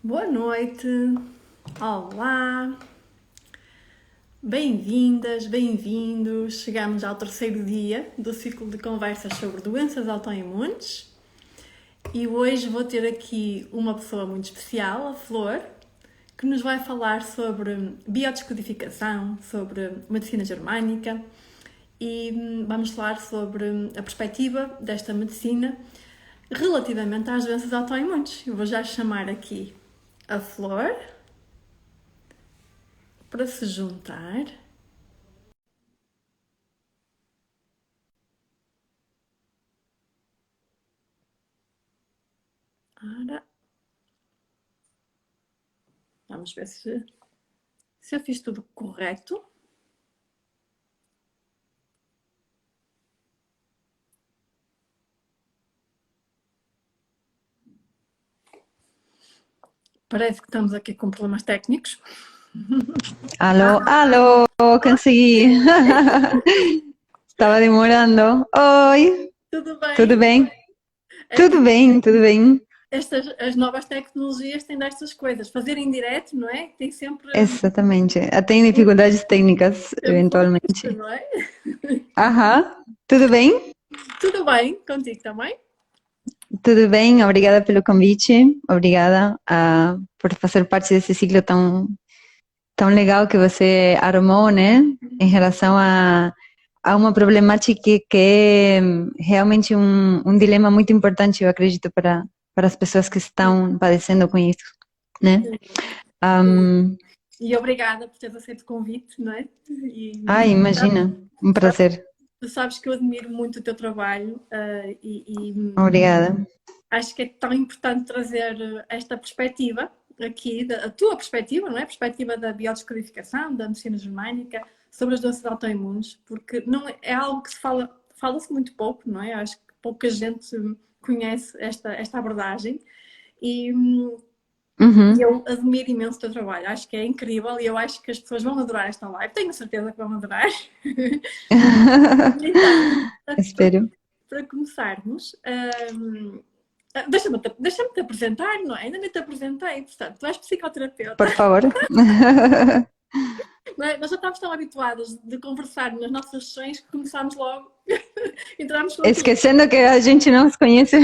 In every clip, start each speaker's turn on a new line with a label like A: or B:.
A: Boa noite, olá, bem-vindas, bem-vindos. Chegamos ao terceiro dia do ciclo de conversas sobre doenças autoimunes e hoje vou ter aqui uma pessoa muito especial, a Flor, que nos vai falar sobre biodescodificação, sobre medicina germânica e vamos falar sobre a perspectiva desta medicina relativamente às doenças autoimunes. Eu vou já chamar aqui a Flor para se juntar. Ora, vamos ver se eu fiz tudo correto. Parece que estamos aqui com problemas técnicos.
B: Aló, aló, consegui. Estava demorando. Oi,
A: Tudo bem?
B: tudo bem?
A: É
B: Tudo
A: que
B: bem, tudo bem.
A: as novas tecnologias têm destas coisas. Fazer em direto, não é? Tem sempre
B: Exatamente. Tem dificuldades técnicas,
A: isto,
B: eventualmente.
A: não é?
B: Aham, tudo bem?
A: Tudo bem, contigo também?
B: Tudo bem, obrigada pelo convite. Obrigada por fazer parte desse ciclo tão legal que você armou, né? Em relação a uma problemática que é realmente um dilema muito importante, eu acredito, para as pessoas que estão padecendo com isso, né?
A: E obrigada por teres aceito o convite, não é? E,
B: Imagina, um prazer.
A: tu sabes que eu admiro muito o teu trabalho e
B: Obrigada.
A: acho que é tão importante trazer esta perspectiva aqui, a tua perspectiva, não é? A perspectiva da biodescodificação, da medicina germânica, sobre as doenças autoimunes, porque não é algo que fala-se muito pouco, não é? Acho que pouca gente conhece esta abordagem e
B: Uhum.
A: eu admiro imenso o teu trabalho, acho que é incrível e eu acho que as pessoas vão adorar esta live, tenho certeza que vão adorar. Então,
B: Espero.
A: para começarmos, deixa-me te apresentar, não é? Ainda nem te apresentei, portanto, tu és psicoterapeuta.
B: Por favor.
A: Não é? Nós já estávamos tão habituadas de conversar nas nossas sessões que começámos logo, entramos com tudo.
B: Esquecendo que a gente não se conhece.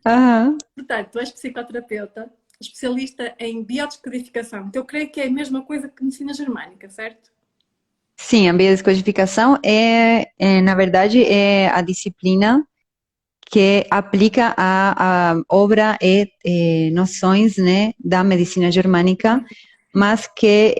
B: Aham.
A: Portanto, tu és psicoterapeuta, especialista em biodescodificação, então eu creio que é a mesma coisa que medicina germânica, certo?
B: Sim, a biodescodificação na verdade, é a disciplina que aplica a obra e noções, né, da medicina germânica, mas que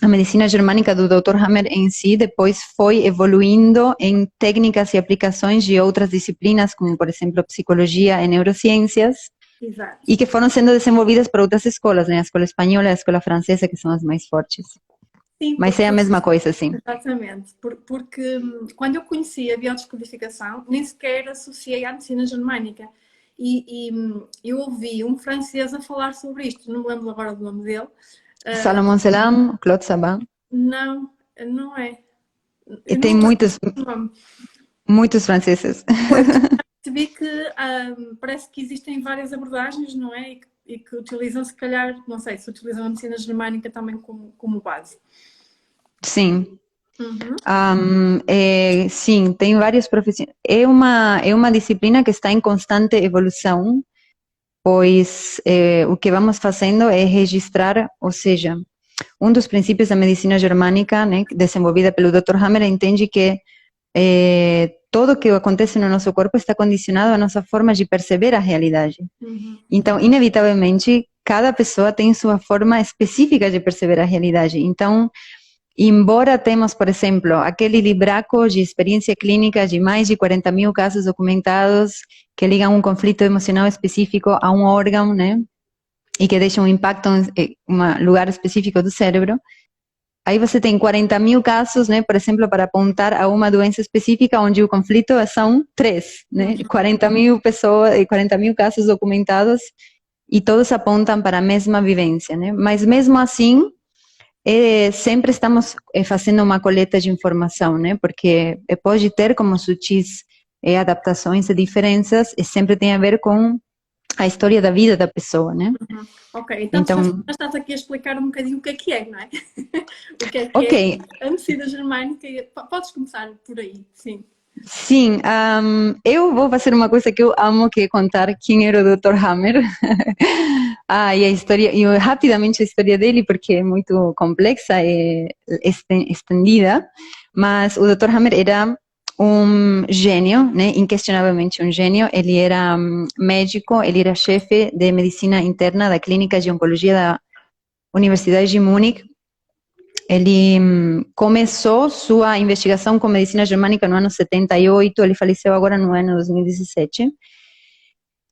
B: a medicina germânica do Dr. Hammer em si depois foi evoluindo em técnicas e aplicações de outras disciplinas, como, por exemplo, psicologia e neurociências,
A: Exato.
B: e que foram sendo desenvolvidas por outras escolas, né, a escola espanhola e a escola francesa, que são as mais fortes.
A: Sim,
B: Mas é a mesma coisa, sim.
A: exatamente, porque quando eu conheci a biodescodificação, nem sequer associei à medicina germânica. E eu ouvi um francês a falar sobre isto, não me lembro agora do nome dele.
B: Salomon Selam, Claude Saban.
A: Não, não é.
B: E
A: Eu não
B: tem
A: me lembro
B: muitos,
A: do nome.
B: muitos franceses.
A: Pois, percebi que parece que existem várias abordagens, não é? E que utilizam, se calhar, não sei, se utilizam a medicina germânica também como base.
B: Sim.
A: Uhum.
B: Sim, tem vários profissionais. É uma disciplina que está em constante evolução, pois o que vamos fazendo é registrar, ou seja, um dos princípios da medicina germânica, né, desenvolvida pelo Dr. Hammer, entende que tudo que acontece no nosso corpo está condicionado à nossa forma de perceber a realidade. Então, inevitavelmente, cada pessoa tem sua forma específica de perceber a realidade. Então, embora temos, por exemplo, aquele libraco de experiência clínica de mais de 40.000 casos documentados que ligam um conflito emocional específico a um órgão, né? E que deixam um impacto em um lugar específico do cérebro. Aí você tem 40.000 casos, né? Por exemplo, para apontar a uma doença específica onde o conflito são 3, né? 40.000 pessoas, 40.000 casos documentados e todos apontam para a mesma vivência, né? Mas mesmo assim, sempre estamos fazendo uma coleta de informação, né? Porque pode ter como sutis adaptações e diferenças e sempre tem a ver com a história da vida da pessoa, né?
A: Uhum. Ok, então tu já
B: Então,
A: estás aqui a explicar um bocadinho o que é, não é? O que
B: ok,
A: é a medicina germânica. Podes começar por aí, sim.
B: sim, eu vou fazer uma coisa que eu amo, que é contar quem era o Dr. Hammer. E a história, e rapidamente a história dele, porque é muito complexa e estendida, mas o Dr. Hammer era um gênio, né? Inquestionavelmente um gênio. Ele era médico, ele era chefe de medicina interna da Clínica de Oncologia da Universidade de Munique. Ele começou sua investigação com medicina germânica no ano 78, ele faleceu agora no ano 2017.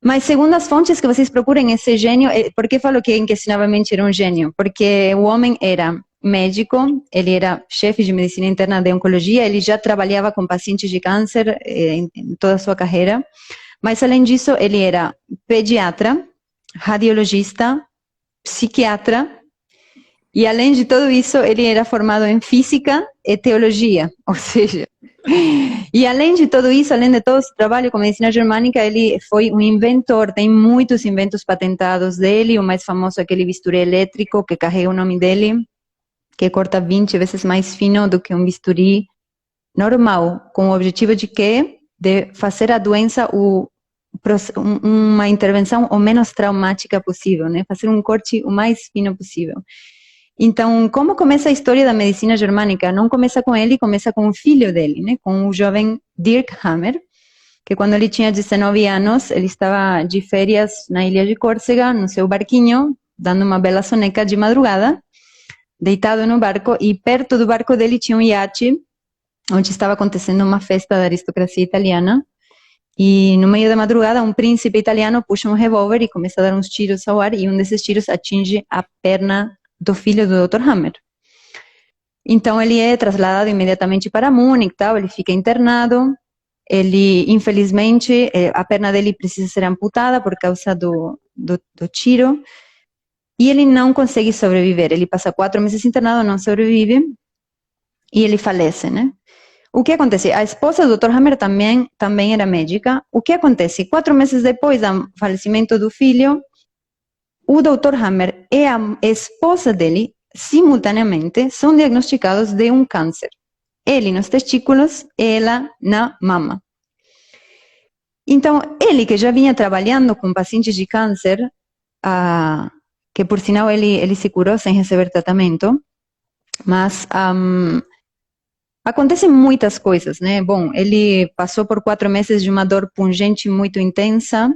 B: Mas segundo as fontes que vocês procurem, esse gênio, por que falo que inquestionavelmente era um gênio? Porque o homem era médico, ele era chefe de medicina interna de oncologia, ele já trabalhava com pacientes de câncer em toda a sua carreira, mas além disso, ele era pediatra, radiologista, psiquiatra, e além de tudo isso, ele era formado em física e teologia, ou seja, e além de tudo isso, além de todo esse trabalho com medicina germânica, ele foi um inventor, tem muitos inventos patentados dele, o mais famoso é aquele bisturi elétrico que carrega o nome dele, que corta 20 vezes mais fino do que um bisturi normal, com o objetivo de quê? De fazer a doença uma intervenção o menos traumática possível, né? Fazer um corte o mais fino possível. Então, como começa a história da medicina germânica? Não começa com ele, começa com o filho dele, né? Com o jovem Dirk Hammer, que quando ele tinha 19 anos, ele estava de férias na ilha de Córcega, no seu barquinho, dando uma bela soneca de madrugada, deitado no barco, e perto do barco dele tinha um iate, onde estava acontecendo uma festa da aristocracia italiana, e no meio da madrugada, um príncipe italiano puxa um revólver e começa a dar uns tiros ao ar, e um desses tiros atinge a perna do filho do Dr. Hammer. Então ele é trasladado imediatamente para Munique, tal, ele fica internado, ele, infelizmente, a perna dele precisa ser amputada por causa do tiro, e ele não consegue sobreviver, ele passa 4 meses internado, não sobrevive, e ele falece, né? O que acontece? A esposa do Dr. Hammer também era médica. O que acontece? 4 meses depois do falecimento do filho, o Dr. Hammer e a esposa dele, simultaneamente, são diagnosticados de um câncer. Ele nos testículos e ela na mama. Então, ele que já vinha trabalhando com pacientes de câncer, que por sinal ele se curou sem receber tratamento, mas acontecem muitas coisas, né? Bom, ele passou por 4 meses de uma dor pungente muito intensa.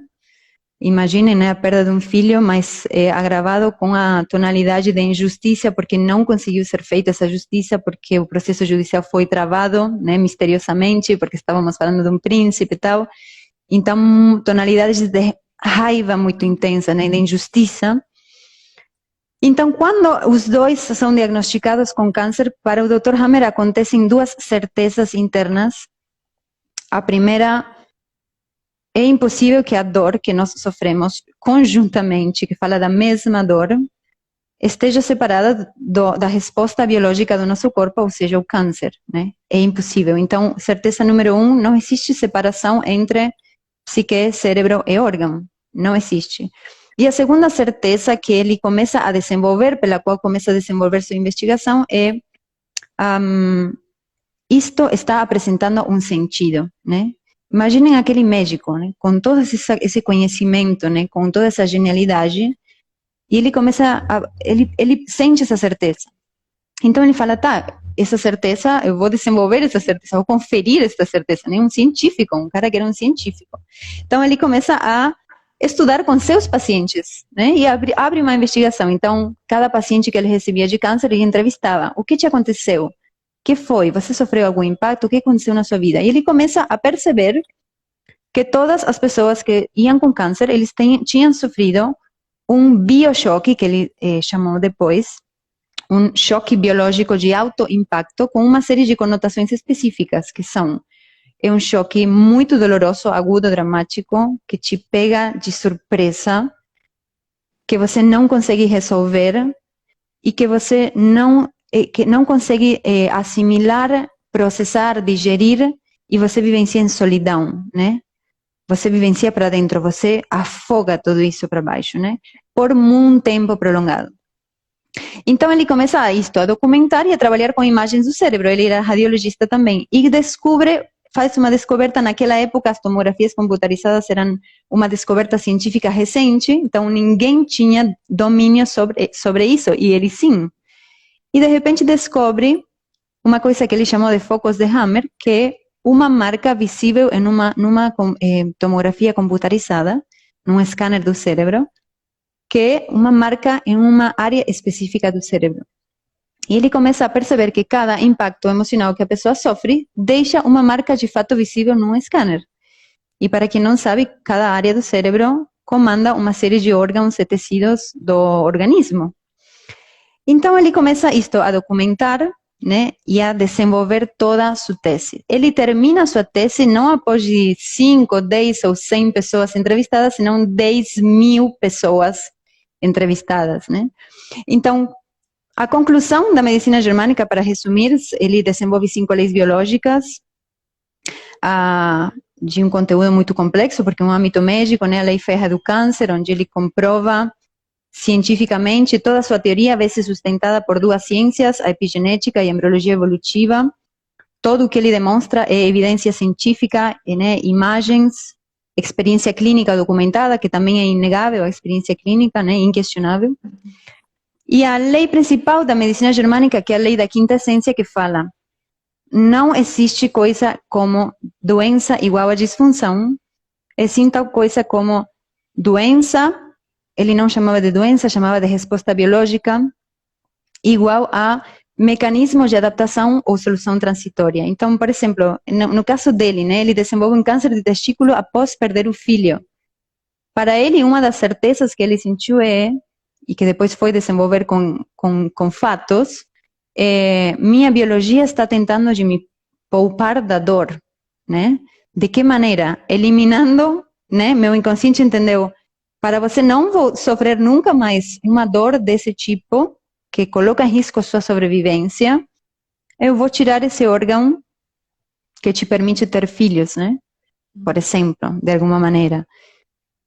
B: Imaginem, né, a perda de um filho, mas agravado com a tonalidade de injustiça, porque não conseguiu ser feita essa justiça, porque o processo judicial foi travado, né, misteriosamente, porque estávamos falando de um príncipe e tal. Então, tonalidades de raiva muito intensa, né, de injustiça. Então, quando os dois são diagnosticados com câncer, para o Dr. Hammer acontecem 2 certezas internas. A primeira: é impossível que a dor que nós sofremos conjuntamente, que fala da mesma dor, esteja separada da resposta biológica do nosso corpo, ou seja, o câncer, né? É impossível. Então, certeza número 1, não existe separação entre psique, cérebro e órgão. Não existe. E a segunda certeza que ele começa a desenvolver, pela qual começa a desenvolver sua investigação, é isto está apresentando um sentido, né? Imaginem aquele médico, né, com todo esse conhecimento, né, com toda essa genialidade, e ele começa ele sente essa certeza. Então ele fala, tá, essa certeza, eu vou desenvolver essa certeza, vou conferir essa certeza, né, um científico, um cara que era um científico. Então ele começa a estudar com seus pacientes, né, e abre uma investigação. Então, cada paciente que ele recebia de câncer, ele entrevistava, o que te aconteceu? Que foi? Você sofreu algum impacto? O que aconteceu na sua vida? E ele começa a perceber que todas as pessoas que iam com câncer, eles tinham sofrido um biochoque, que ele chamou depois, um choque biológico de alto impacto, com uma série de conotações específicas, que são: é um choque muito doloroso, agudo, dramático, que te pega de surpresa, que você não consegue resolver e que você não consegue assimilar, processar, digerir, e você vivencia em solidão, né? você vivencia para dentro, você afoga tudo isso para baixo, né? Por um tempo prolongado. Então ele começa a documentar e a trabalhar com imagens do cérebro. Ele era radiologista também e faz uma descoberta. Naquela época as tomografias computarizadas eram uma descoberta científica recente, então ninguém tinha domínio sobre isso, e ele sim. E de repente descobre uma coisa que ele chamou de focos de Hammer, que é uma marca visível em numa tomografia computarizada, num scanner do cérebro, que é uma marca em uma área específica do cérebro. E ele começa a perceber que cada impacto emocional que a pessoa sofre deixa uma marca de fato visível num scanner. E para quem não sabe, cada área do cérebro comanda uma série de órgãos e tecidos do organismo. Então ele começa a documentar, né, e a desenvolver toda a sua tese. Ele termina sua tese não após de 5, 10 ou 100 pessoas entrevistadas, senão 10.000 pessoas entrevistadas, né? Então, a conclusão da medicina germânica, para resumir, ele desenvolve 5 leis biológicas de um conteúdo muito complexo, porque é um âmbito médico, né? A lei Ferra do câncer, onde ele comprova cientificamente toda a sua teoria, vai ser sustentada por 2 ciências, a epigenética e a embriologia evolutiva. Tudo o que ele demonstra é evidência científica, né? Imagens, experiência clínica documentada, que também é inegável, a experiência clínica, né? Inquestionável. E a lei principal da medicina germânica, que é a lei da quinta essência, que fala: não existe coisa como doença igual a disfunção, e sim tal coisa como doença, ele não chamava de doença, chamava de resposta biológica, igual a mecanismo de adaptação ou solução transitória. Então, por exemplo, no caso dele, né, ele desenvolve um câncer de testículo após perder o filho. Para ele, uma das certezas que ele sentiu e que depois foi desenvolver com fatos, minha biologia está tentando de me poupar da dor, né? De que maneira? Eliminando, né? Meu inconsciente entendeu, para você não sofrer nunca mais uma dor desse tipo, que coloca em risco a sua sobrevivência, eu vou tirar esse órgão que te permite ter filhos, né? Por exemplo, de alguma maneira.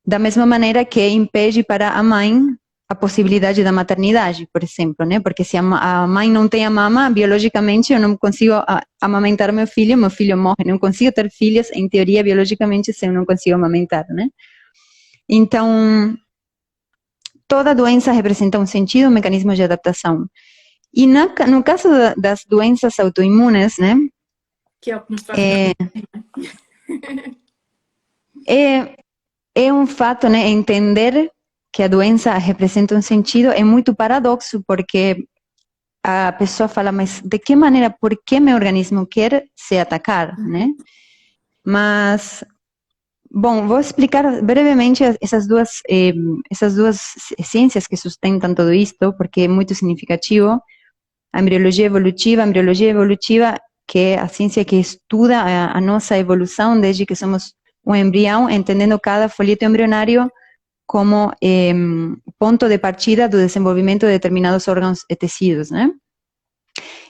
B: Da mesma maneira que impede para a mãe a possibilidade da maternidade, por exemplo, né? Porque se a mãe não tem a mama, biologicamente eu não consigo amamentar meu filho morre. Não consigo ter filhos, em teoria, biologicamente, se eu não consigo amamentar, né? Então, toda doença representa um sentido, um mecanismo de adaptação. E no caso das doenças autoimunes, né?
A: Que é o que nos faz
B: é um fato, né? Entender que a doença representa um sentido é muito paradoxo, porque a pessoa fala, mas de que maneira, por que meu organismo quer se atacar, né? Mas, bom, vou explicar brevemente essas duas ciências que sustentam tudo isto, porque é muito significativo. A embriologia evolutiva, que é a ciência que estuda a nossa evolução desde que somos um embrião, entendendo cada folheto embrionário como ponto de partida do desenvolvimento de determinados órgãos e tecidos, né?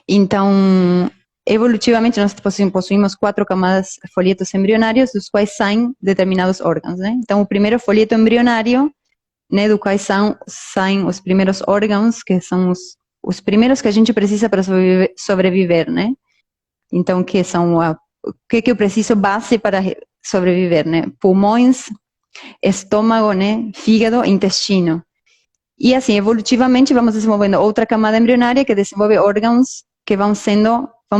B: Então, evolutivamente, nós possuímos 4 camadas de folhetos embrionários, dos quais saem determinados órgãos, né? Então, o primeiro folheto embrionário, né, do qual saem os primeiros órgãos, que são os primeiros que a gente precisa para sobreviver, né? Então, que são o que eu preciso base para sobreviver, né? Pulmões, estômago, né? Fígado, intestino. E assim, evolutivamente, vamos desenvolvendo outra camada embrionária que desenvolve órgãos que vão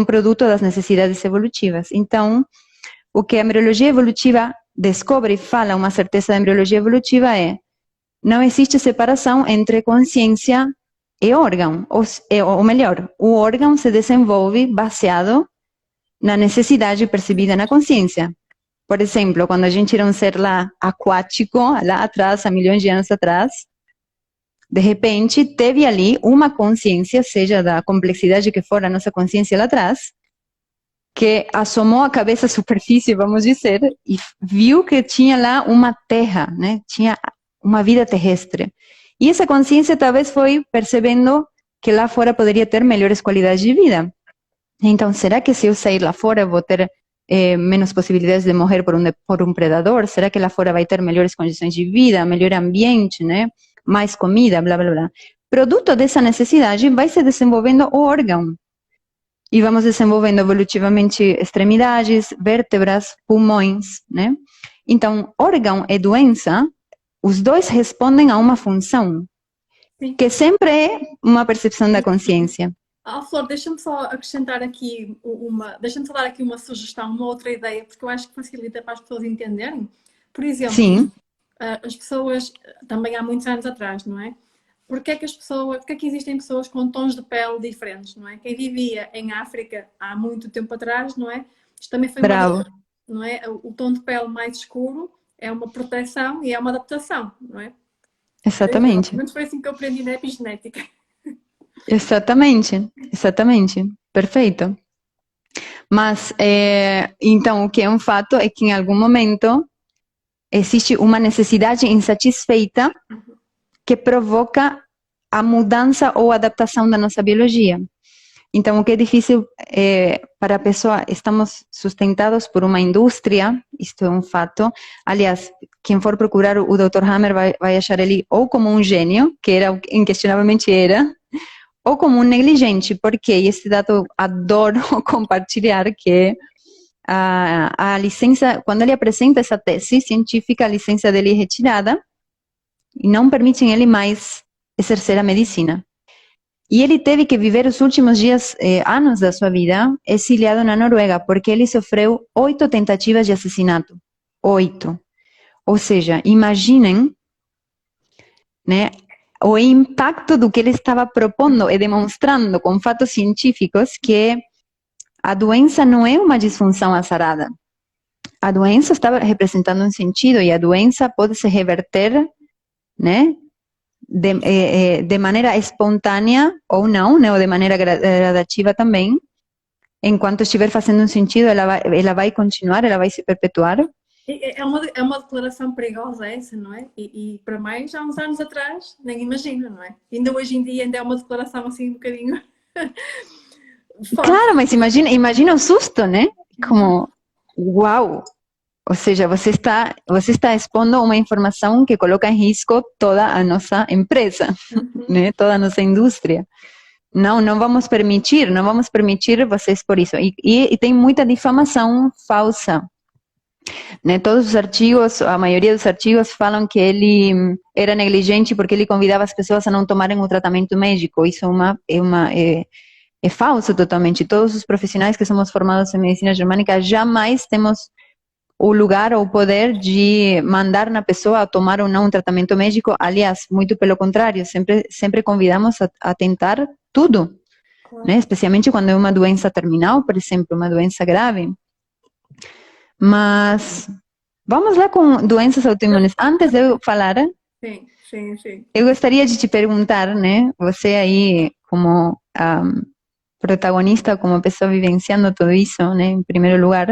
B: produto das necessidades evolutivas. Então, o que a embriologia evolutiva descobre e fala, uma certeza da embriologia evolutiva não existe separação entre consciência e órgão. Ou melhor, o órgão se desenvolve baseado na necessidade percebida na consciência. Por exemplo, quando a gente era um ser lá aquático, lá atrás, há milhões de anos atrás, de repente teve ali uma consciência, seja da complexidade que for a nossa consciência lá atrás, que assomou a cabeça à superfície, vamos dizer, e viu que tinha lá uma terra, né? Tinha uma vida terrestre. E essa consciência talvez foi percebendo que lá fora poderia ter melhores qualidades de vida. Então, será que se eu sair lá fora eu vou ter menos possibilidades de morrer por um predador? Será que lá fora vai ter melhores condições de vida, melhor ambiente, né? Mais comida, blá, blá, blá. Produto dessa necessidade, vai se desenvolvendo o órgão. E vamos desenvolvendo evolutivamente extremidades, vértebras, pulmões, né? Então, órgão e doença, os dois respondem a uma função,
A: Sim.
B: que sempre é uma percepção da consciência.
A: Flor, deixa-me só acrescentar aqui deixa-me só dar aqui uma sugestão, uma outra ideia, porque eu acho que facilita para as pessoas entenderem. Por exemplo,
B: Sim.
A: As pessoas, também há muitos anos atrás, não é? Porque é que existem pessoas com tons de pele diferentes, não é? Quem vivia em África há muito tempo atrás, não é? Isto também foi
B: Bravo.
A: não é? O tom de pele mais escuro é uma proteção e é uma adaptação, não é?
B: Exatamente.
A: Pelo menos foi assim que eu aprendi na epigenética.
B: Exatamente, exatamente. Perfeito. Mas, então, o que é um fato é que em algum momento existe uma necessidade insatisfeita que provoca a mudança ou adaptação da nossa biologia. Então, o que é difícil para a pessoa, estamos sustentados por uma indústria, isto é um fato. Aliás, quem for procurar o Dr. Hammer vai achar ele ou como um gênio, que era, inquestionavelmente era, ou como um negligente, porque esse dado adoro compartilhar, que a licença, quando ele apresenta essa tese científica, a licença dele é retirada e não permitem ele mais exercer a medicina. E ele teve que viver os últimos anos da sua vida exiliado na Noruega, porque ele sofreu 8 tentativas de assassinato. 8. Ou seja, imaginem, né, o impacto do que ele estava propondo e demonstrando com fatos científicos que a doença não é uma disfunção azarada. A doença estava representando um sentido e a doença pode se reverter, né, de maneira espontânea ou não, né, ou de maneira gradativa também. Enquanto estiver fazendo um sentido, ela vai continuar, ela vai se perpetuar.
A: É uma declaração perigosa essa, não é? E para mais, há uns anos atrás, nem imagino, não é? Ainda hoje em dia ainda é uma declaração assim um bocadinho forte.
B: Claro, mas imagina o susto, né? Como, uau! Ou seja, você está expondo uma informação que coloca em risco toda a nossa empresa, né? Toda a nossa indústria. Não vamos permitir vocês por isso. E tem muita difamação falsa, né? Todos os artigos, a maioria dos artigos falam que ele era negligente porque ele convidava as pessoas a não tomarem o tratamento médico. Isso é falso totalmente. Todos os profissionais que somos formados em medicina germânica jamais temos o lugar ou o poder de mandar na pessoa a tomar ou não um tratamento médico. Aliás, muito pelo contrário, sempre convidamos a tentar tudo,
A: Claro.
B: né? Especialmente quando é uma doença terminal, por exemplo, uma doença grave. Mas vamos lá com doenças autoimunes. Antes de eu falar,
A: Sim.
B: eu gostaria de te perguntar, né? Você aí como protagonista, como pessoa vivenciando tudo isso, né? Em primeiro lugar,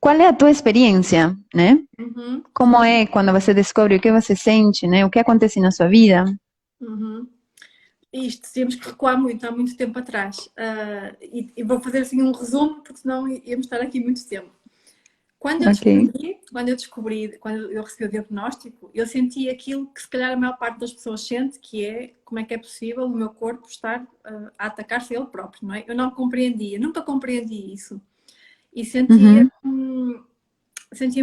B: qual é a tua experiência, né?
A: Uhum.
B: Como é quando você descobre o que você sente, né? O que acontece na sua vida?
A: Uhum. Isto temos que recuar muito, há muito tempo atrás. E vou fazer assim um resumo, porque senão íamos estar aqui muito tempo. Quando eu recebi o diagnóstico, eu senti aquilo que se calhar a maior parte das pessoas sente, que é como é que é possível o meu corpo estar a atacar-se a ele próprio, não é? Eu não compreendia, nunca compreendi isso. E sentia-me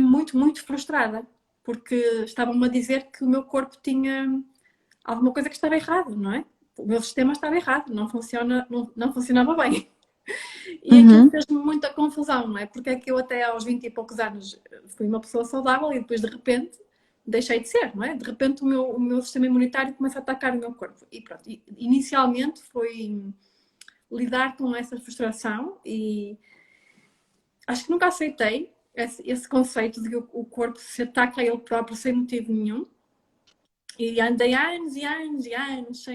A: muito, muito frustrada, porque estavam-me a dizer que o meu corpo tinha alguma coisa que estava errado, não é? O meu sistema estava errado, não funcionava bem. E aquilo fez-me muita confusão, não é? Porque é que eu até aos 20 e poucos anos fui uma pessoa saudável e depois de repente deixei de ser, não é? De repente o meu sistema imunitário começa a atacar o meu corpo. E pronto, inicialmente foi lidar com essa frustração e acho que nunca aceitei esse conceito de que o corpo se ataca a ele próprio sem motivo nenhum. E andei anos e anos e anos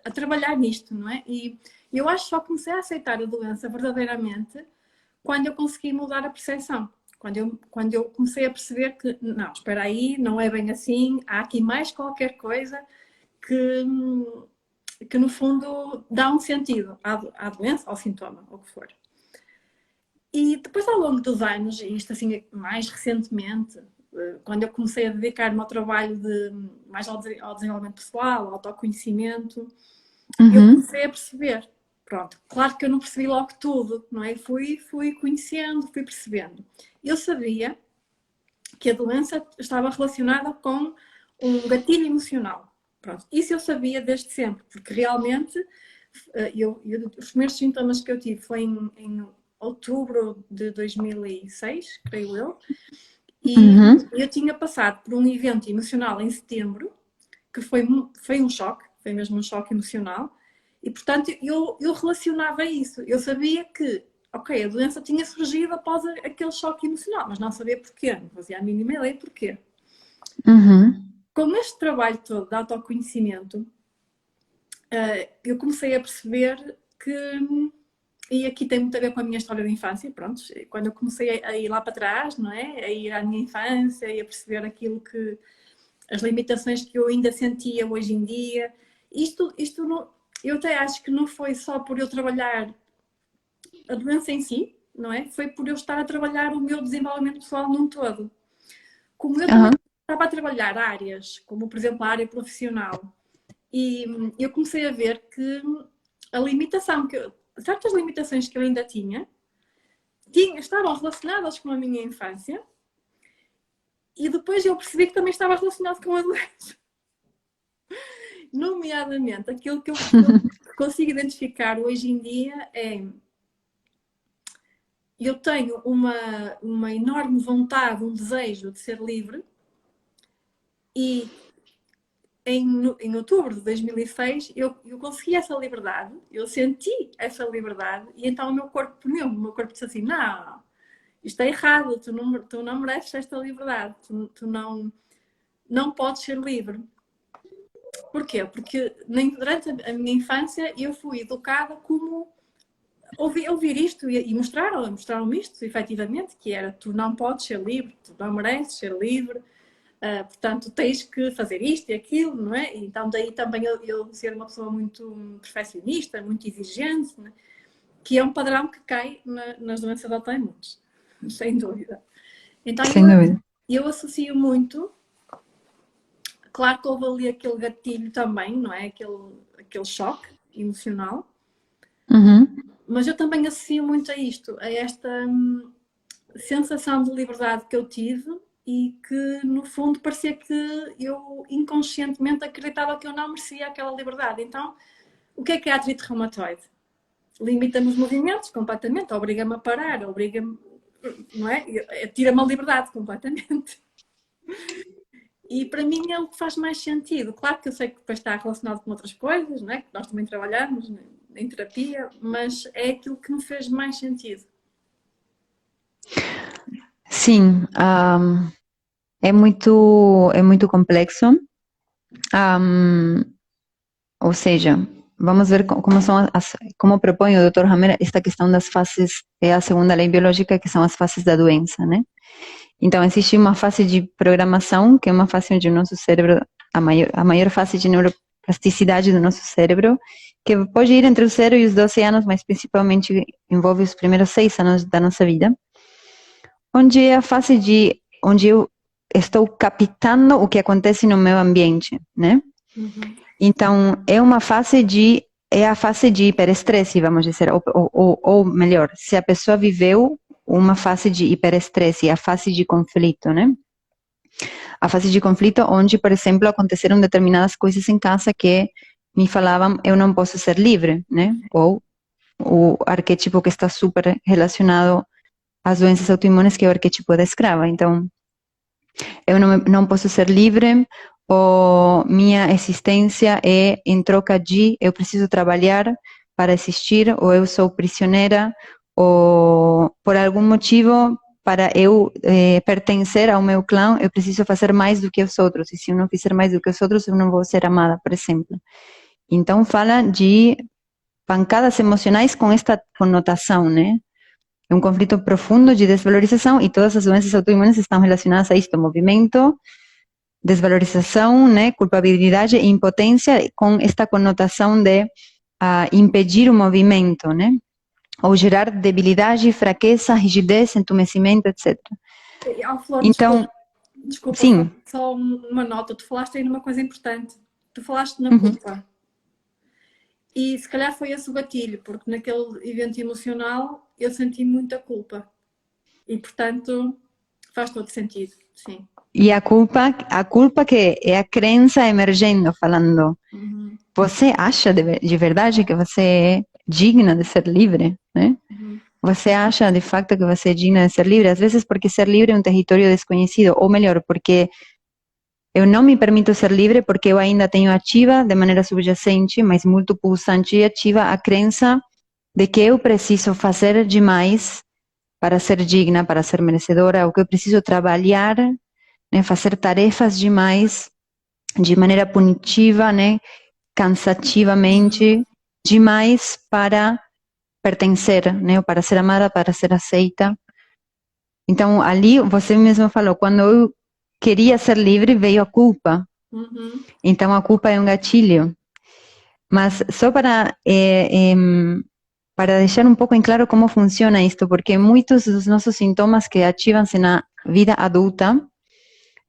A: a trabalhar nisto, não é? E eu acho que só comecei a aceitar a doença verdadeiramente quando eu consegui mudar a percepção. Quando eu comecei a perceber que, não, espera aí, não é bem assim, há aqui mais qualquer coisa que no fundo dá um sentido à doença, ao sintoma, ao que for. E depois, ao longo dos anos, e isto assim mais recentemente, quando eu comecei a dedicar-me ao trabalho mais ao desenvolvimento pessoal, ao autoconhecimento, eu comecei a perceber. Pronto, claro que eu não percebi logo tudo, não é? Fui conhecendo, fui percebendo. Eu sabia que a doença estava relacionada com um gatilho emocional. Pronto, isso eu sabia desde sempre, porque realmente os primeiros sintomas que eu tive foi em outubro de 2006, creio eu, e eu tinha passado por um evento emocional em setembro, que foi um choque, foi mesmo um choque emocional, e portanto eu relacionava isso. Eu sabia que, ok, a doença tinha surgido após aquele choque emocional, mas não sabia porquê, não fazia a mínima ideia porquê. Com este trabalho todo de autoconhecimento, eu comecei a perceber que, e aqui tem muito a ver com a minha história de infância, pronto, quando eu comecei a ir lá para trás, não é? A ir à minha infância e a perceber aquilo que, as limitações que eu ainda sentia hoje em dia, isto não, eu até acho que não foi só por eu trabalhar a doença em si, não é? Foi por eu estar a trabalhar o meu desenvolvimento pessoal num todo. Como eu também estava a trabalhar áreas, como por exemplo a área profissional, e eu comecei a ver que a limitação certas limitações que eu ainda tinha estavam relacionadas com a minha infância, e depois eu percebi que também estava relacionado com a doença. Nomeadamente, aquilo que eu consigo identificar hoje em dia é: eu tenho uma enorme vontade, um desejo de ser livre, e em outubro de 2006 eu consegui essa liberdade, eu senti essa liberdade, e então o meu corpo disse assim: não, isto é errado, tu não mereces esta liberdade, tu não podes ser livre. Porquê? Porque durante a minha infância eu fui educada como ouvir isto e mostraram-me isto, efetivamente, que era: tu não podes ser livre, tu não mereces ser livre, portanto tens que fazer isto e aquilo, não é? Então daí também eu ser uma pessoa muito perfeccionista, muito exigente, né? Que é um padrão que cai nas doenças autoimunes, sem dúvida. Então eu associo muito, claro que houve ali aquele gatilho também, não é? Aquele choque emocional, mas eu também associo muito a isto, a esta sensação de liberdade que eu tive, e que no fundo parecia que eu inconscientemente acreditava que eu não merecia aquela liberdade. Então, o que é a artrite reumatoide? Limita-me os movimentos completamente, obriga-me a parar, obriga-me, não é? Tira-me a liberdade completamente. E para mim é o que faz mais sentido. Claro que eu sei que depois está relacionado com outras coisas, não é? Que nós também trabalhamos em terapia, mas é aquilo que me fez mais sentido.
B: Sim, é muito complexo. Ou seja, vamos ver como propõe o Dr. Hammer esta questão das fases, é a segunda lei biológica, que são as fases da doença, né? Então, existe uma fase de programação, que é uma fase onde o nosso cérebro, a maior fase de neuroplasticidade do nosso cérebro, que pode ir entre os 0 e os 12 anos, mas principalmente envolve os primeiros 6 anos da nossa vida, onde é a fase onde eu estou captando o que acontece no meu ambiente, né? Então, é a fase de hiperestresse, vamos dizer, ou melhor, se a pessoa viveu uma fase de hiperestresse, a fase de conflito, né? A fase de conflito onde, por exemplo, aconteceram determinadas coisas em casa que me falavam: eu não posso ser livre, né? Ou o arquétipo que está super relacionado às doenças autoimunes, que é o arquétipo da escrava. Então, eu não posso ser livre, ou minha existência é em troca de eu preciso trabalhar para existir, ou eu sou prisioneira, ou por algum motivo, para eu pertencer ao meu clã, eu preciso fazer mais do que os outros, e se eu não fizer mais do que os outros, eu não vou ser amada, por exemplo. Então, fala de pancadas emocionais com esta conotação, né? É um conflito profundo de desvalorização, e todas as doenças autoimunes estão relacionadas a isto: movimento, desvalorização, né, culpabilidade e impotência, com esta conotação de impedir o movimento, né? ou gerar debilidade, fraqueza, rigidez, entumecimento, etc.
A: Flor,
B: Então,
A: desculpa,
B: sim,
A: só uma nota. Tu falaste aí numa coisa importante. Tu falaste na
B: uhum.
A: culpa. E se calhar foi esse o gatilho, porque naquele evento emocional eu senti muita culpa. E portanto faz todo sentido, sim.
B: E a culpa que é a crença emergendo, falando,
A: Uhum,
B: você acha de verdade que você é digna de ser livre, né?
A: uhum,
B: Você acha de fato que você é digna de ser livre? Às vezes porque ser livre é um território desconhecido, ou melhor, porque eu não me permito ser livre porque eu ainda tenho ativa, de maneira subjacente, mas muito pulsante e ativa, a crença de que eu preciso fazer demais para ser digna, para ser merecedora, ou que eu preciso trabalhar, né, fazer tarefas demais, de maneira punitiva, né, cansativamente, demais para pertencer, né, ou para ser amada, para ser aceita. Então, ali, você mesmo falou, quando eu queria ser livre, veio a culpa.
A: uhum.
B: Então, a culpa é um gatilho. Mas só para deixar um pouco em claro como funciona isto, porque muitos dos nossos sintomas que ativam-se na vida adulta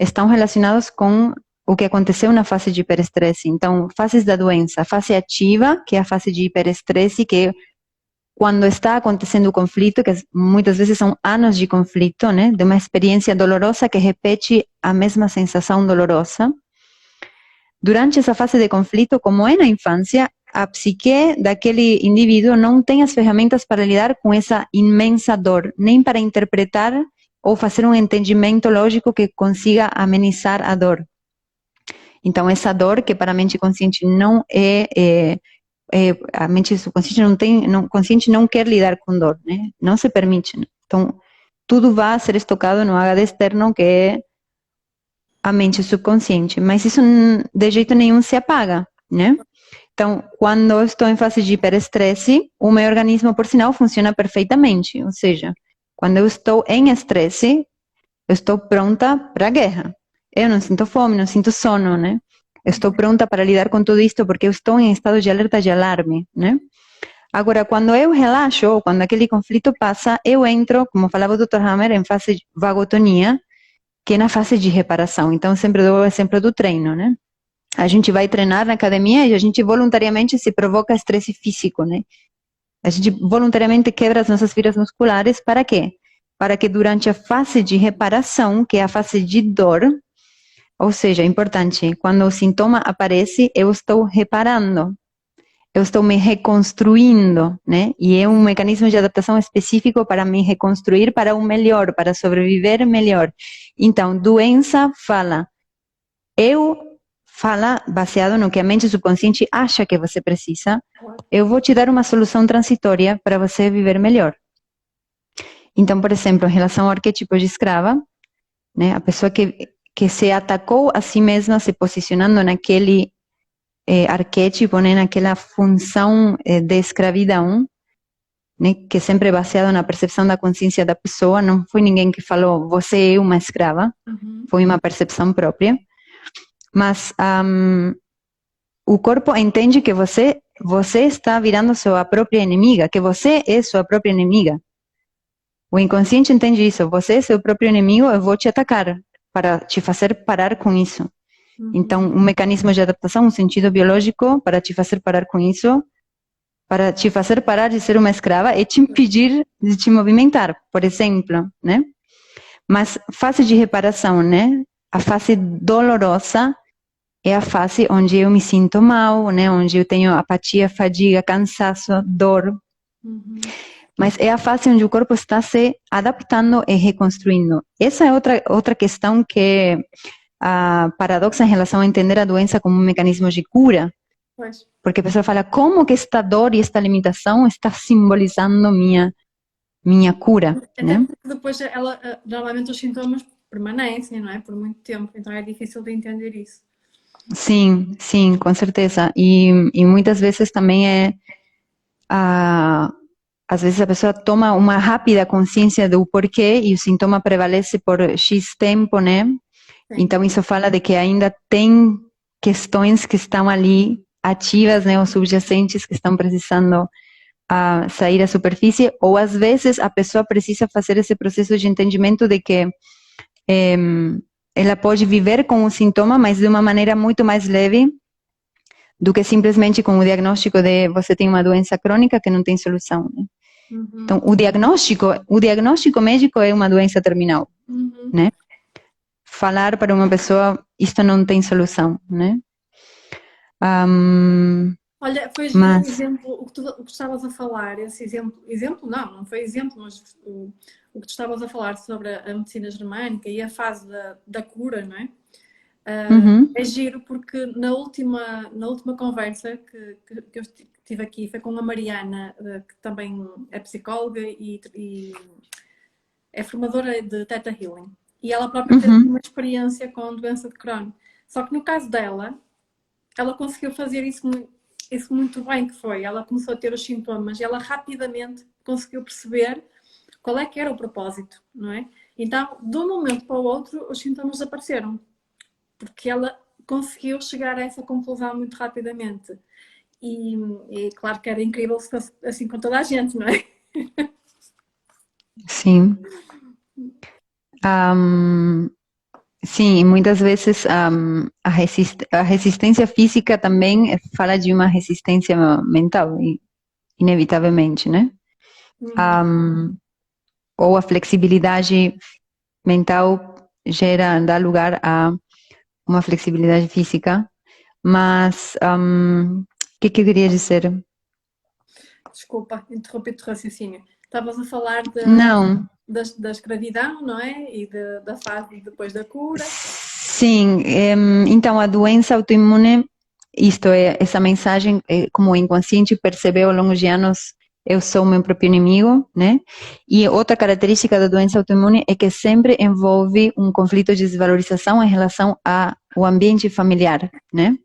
B: estão relacionados com o que aconteceu na fase de hiperestresse. Então, fases da doença, a fase ativa, que é a fase de hiperestresse, que é quando está acontecendo o conflito, que muitas vezes são anos de conflito, né, de uma experiência dolorosa que repete a mesma sensação dolorosa. Durante essa fase de conflito, como é na infância, a psique daquele indivíduo não tem as ferramentas para lidar com essa imensa dor, nem para interpretar ou fazer um entendimento lógico que consiga amenizar a dor. Então, essa dor que para a mente consciente não a mente subconsciente consciente não quer lidar com dor, né? Não se permite. Né? Então, tudo vai ser estocado no HD externo, que é a mente subconsciente, mas isso de jeito nenhum se apaga, né? Então, quando eu estou em fase de hiperestresse, o meu organismo, por sinal, funciona perfeitamente. Ou seja, quando eu estou em estresse, eu estou pronta para a guerra. Eu não sinto fome, não sinto sono, né? Eu estou pronta para lidar com tudo isto porque eu estou em estado de alerta de alarme, né? Agora, quando eu relaxo, ou quando aquele conflito passa, eu entro, como falava o Dr. Hammer, em fase de vagotonia, que é na fase de reparação. Então, sempre dou o exemplo do treino, né? A gente vai treinar na academia e a gente voluntariamente se provoca estresse físico, né? A gente voluntariamente quebra as nossas fibras musculares, para quê? Para que durante a fase de reparação, que é a fase de dor, ou seja, é importante, quando o sintoma aparece, eu estou reparando, eu estou me reconstruindo, né? E é um mecanismo de adaptação específico para me reconstruir para o melhor, para sobreviver melhor. Então, doença fala baseado no que a mente subconsciente acha que você precisa. Eu vou te dar uma solução transitória para você viver melhor. Então, por exemplo, em relação ao arquétipo de escrava, né, a pessoa que se atacou a si mesma, se posicionando naquele arquétipo, né, naquela função de escravidão, né, que é sempre baseado na percepção da consciência da pessoa, não foi ninguém que falou, você é uma escrava, foi uma percepção própria. Mas o corpo entende que você está virando sua própria inimiga, que você é sua própria inimiga. O inconsciente entende isso, você é seu próprio inimigo, eu vou te atacar para te fazer parar com isso. Então, um mecanismo de adaptação, um sentido biológico para te fazer parar com isso, para te fazer parar de ser uma escrava, é te impedir de te movimentar, por exemplo, né? Mas fase de reparação, né? A fase dolorosa é a fase onde eu me sinto mal, né? Onde eu tenho apatia, fadiga, cansaço, dor. Mas é a fase onde o corpo está se adaptando e reconstruindo. Essa é outra questão que é paradoxa em relação a entender a doença como um mecanismo de cura.
A: Pois.
B: Porque a pessoa fala, como que esta dor e esta limitação está simbolizando minha cura,
A: Até
B: né?
A: porque depois normalmente os sintomas permanecem, não é? Por muito tempo, então é difícil de entender isso.
B: Sim, sim, com certeza. E muitas vezes também às vezes a pessoa toma uma rápida consciência do porquê e o sintoma prevalece por X tempo, né?
A: Sim.
B: Então isso fala de que ainda tem questões que estão ali ativas, né, ou subjacentes que estão precisando a sair à superfície, ou às vezes a pessoa precisa fazer esse processo de entendimento de que ela pode viver com o sintoma, mas de uma maneira muito mais leve do que simplesmente com o diagnóstico de você tem uma doença crônica que não tem solução, né? Então, o diagnóstico médico é uma doença terminal, né? Falar para uma pessoa, isto não tem solução, né?
A: Olha, foi o
B: Mas,
A: exemplo, o que tu estavas a falar, esse exemplo não foi exemplo, mas o que tu estavas a falar sobre a medicina germânica e a fase da cura, não é? É giro porque na última conversa que eu tive aqui foi com a Mariana, que também é psicóloga e é formadora de Theta Healing. E ela própria teve uma experiência com doença de Crohn. Só que no caso dela, ela conseguiu fazer isso muito bem, que foi, ela começou a ter os sintomas e ela rapidamente conseguiu perceber qual é que era o propósito, não é? Então, de um momento para o outro, os sintomas desapareceram. Porque ela conseguiu chegar a essa conclusão muito rapidamente. E claro que era incrível se fosse assim com toda a gente, não é?
B: sim. Sim, e muitas vezes a resistência física também fala de uma resistência mental, inevitavelmente, né? Ou a flexibilidade mental dá lugar a uma flexibilidade física, mas o que eu queria dizer?
A: Desculpa, interrompi o teu raciocínio. Estavas a falar
B: Não,
A: da escravidão, não é? E da fase depois da cura.
B: sim, então a doença autoimune, isto é, essa mensagem, como o inconsciente percebeu ao longo de anos, eu sou o meu próprio inimigo, né? E outra característica da doença autoimune é que sempre envolve um conflito de desvalorização em relação ao ambiente familiar, né?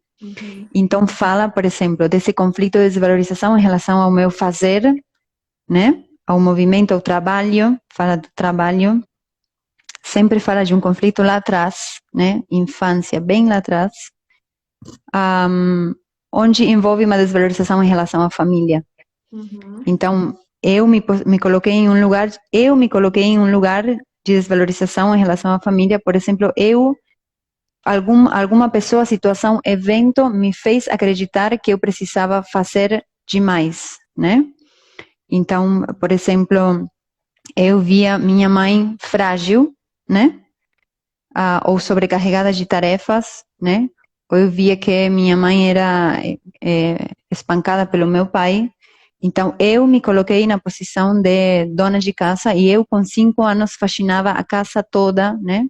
B: Então fala, por exemplo, desse conflito de desvalorização em relação ao meu fazer, né? Ao movimento, ao trabalho, fala do trabalho, sempre fala de um conflito lá atrás, né? Infância, bem lá atrás, onde envolve uma desvalorização em relação à família. Então, eu me coloquei em um lugar, de desvalorização em relação à família. Por exemplo, alguma pessoa, situação, evento me fez acreditar que eu precisava fazer demais, né? Então, por exemplo, eu via minha mãe frágil, né? Ou sobrecarregada de tarefas, né? Ou eu via que minha mãe era espancada pelo meu pai. Então, eu me coloquei na posição de dona de casa e eu, com 5 anos, faxinava a casa toda, né?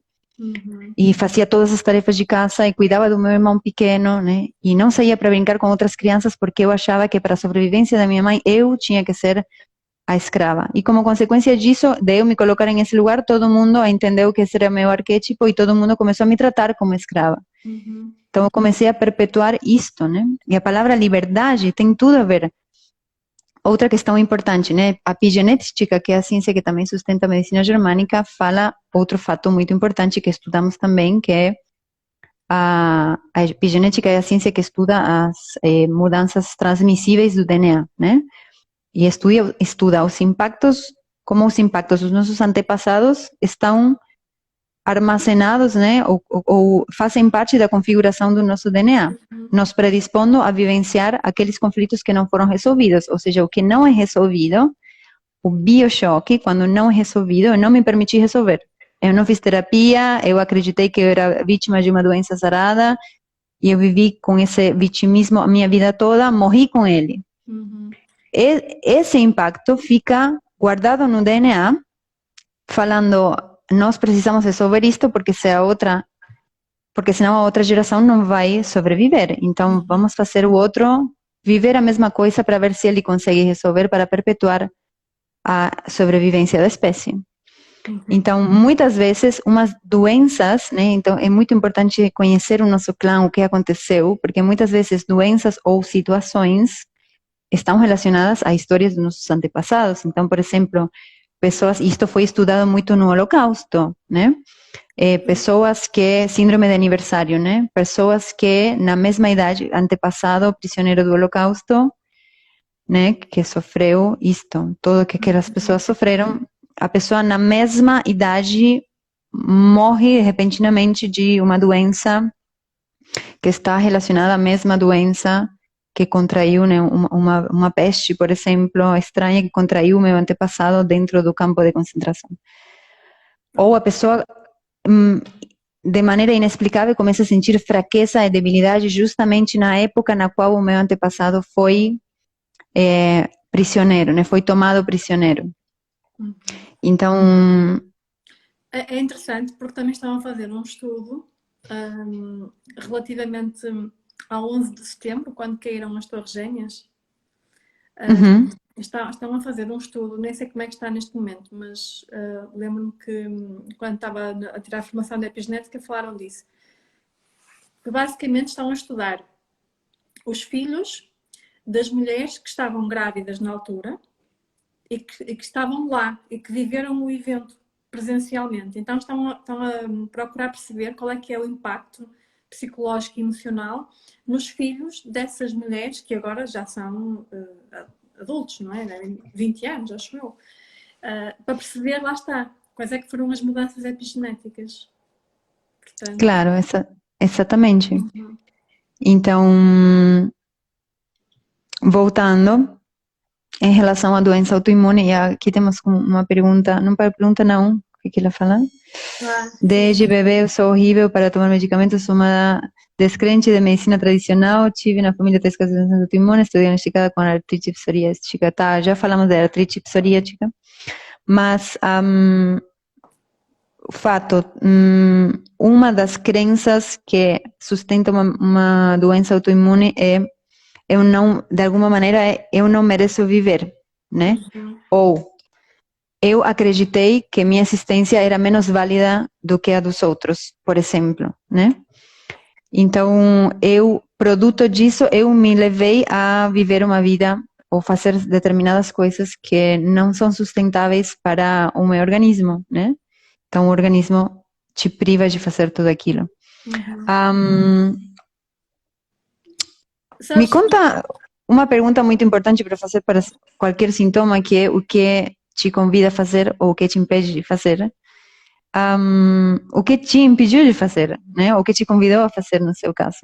B: E fazia todas as tarefas de casa e cuidava do meu irmão pequeno, né? E não saía para brincar com outras crianças porque eu achava que para a sobrevivência da minha mãe eu tinha que ser a escrava. E como consequência disso, de eu me colocar nesse lugar, todo mundo entendeu que esse era meu arquétipo e todo mundo começou a me tratar como escrava. Então eu comecei a perpetuar isto, né? E a palavra liberdade tem tudo a ver. Outra questão importante, né? A epigenética, que é a ciência que também sustenta a medicina germânica, fala outro fato muito importante que estudamos também, que é a epigenética é a ciência que estuda as mudanças transmissíveis do DNA, né? E estuda os impactos, como os impactos dos nossos antepassados estão armazenados, né, ou fazem parte da configuração do nosso DNA, nos predispondo a vivenciar aqueles conflitos que não foram resolvidos, ou seja, o que não é resolvido, o biochoque, quando não é resolvido, eu não me permiti resolver. Eu não fiz terapia, eu acreditei que eu era vítima de uma doença sarada, e eu vivi com esse vitimismo a minha vida toda, morri com ele. Esse impacto fica guardado no DNA, falando, nós precisamos resolver isto porque senão a outra geração não vai sobreviver. Então vamos fazer o outro viver a mesma coisa para ver se ele consegue resolver para perpetuar a sobrevivência da espécie. Então, muitas vezes, umas doenças, né? Então, é muito importante conhecer o nosso clã, o que aconteceu, porque muitas vezes doenças ou situações estão relacionadas a histórias dos nossos antepassados. Então, por exemplo, isto foi estudado muito no Holocausto, né? Pessoas que, síndrome de aniversário, né? Pessoas que na mesma idade, antepassado, prisioneiro do Holocausto, né, que sofreu isto, tudo que aquelas pessoas sofreram, a pessoa na mesma idade morre repentinamente de uma doença que está relacionada à mesma doença que contraiu, né, uma peste, por exemplo, estranha que contraiu meu antepassado dentro do campo de concentração. Ou a pessoa, de maneira inexplicável, começa a sentir fraqueza e debilidade justamente na época na qual o meu antepassado foi prisioneiro, né, foi tomado prisioneiro. Então,
A: É interessante porque também estão a fazer um estudo relativamente ao 11 de setembro, quando caíram as Torres Gêmeas. Estão a fazer um estudo, nem sei como é que está neste momento, mas lembro-me que quando estava a tirar a formação de epigenética falaram disso. Que basicamente estão a estudar os filhos das mulheres que estavam grávidas na altura e que estavam lá e que viveram o evento presencialmente. Então estão a procurar perceber qual é que é o impacto psicológico e emocional nos filhos dessas mulheres que agora já são adultos, não é? 20 anos, acho eu. Para perceber, lá está, quais é que foram as mudanças epigenéticas. Portanto,
B: claro, exatamente. Então, voltando, em relação à doença autoimune, e aqui temos uma pergunta, não para pergunta não, o que ela fala? Desde bebê eu sou horrível para tomar medicamentos, sou uma descrente de medicina tradicional, tive na família 3 casos de doença autoimune, estou diagnosticada com artrite psoriásica, tá, já falamos de artrite psoriásica, mas o fato, uma das crenças que sustenta uma doença autoimune é eu não, de alguma maneira, eu não mereço viver, né? Ou eu acreditei que minha existência era menos válida do que a dos outros, por exemplo, né? Então, produto disso, eu me levei a viver uma vida ou fazer determinadas coisas que não são sustentáveis para o meu organismo, né? Então, o organismo te priva de fazer tudo aquilo. Me conta uma pergunta muito importante para fazer para qualquer sintoma, que é o que te convida a fazer ou o que te impede de fazer. O que te impediu de fazer, né? O que te convidou a fazer no seu caso?